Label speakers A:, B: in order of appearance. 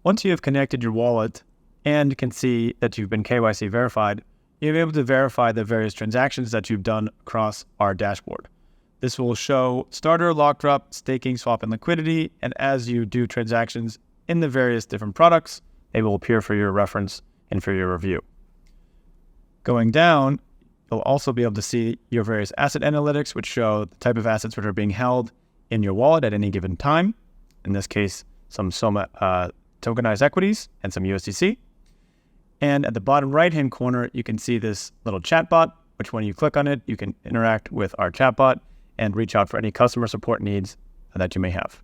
A: Once you have connected your wallet and can see that you've been KYC verified, you'll be able to verify the various transactions that you've done across our dashboard. This will show starter, lock drop, staking, swap, and liquidity. And as you do transactions in the various different products, they will appear for your reference and for your review. Going down, you'll also be able to see your various asset analytics, which show the type of assets which are being held in your wallet at any given time. In this case, some SOMA tokenized equities and some USDC. And at the bottom right-hand corner, you can see this little chatbot, which when you click on it, you can interact with our chatbot and reach out for any customer support needs that you may have.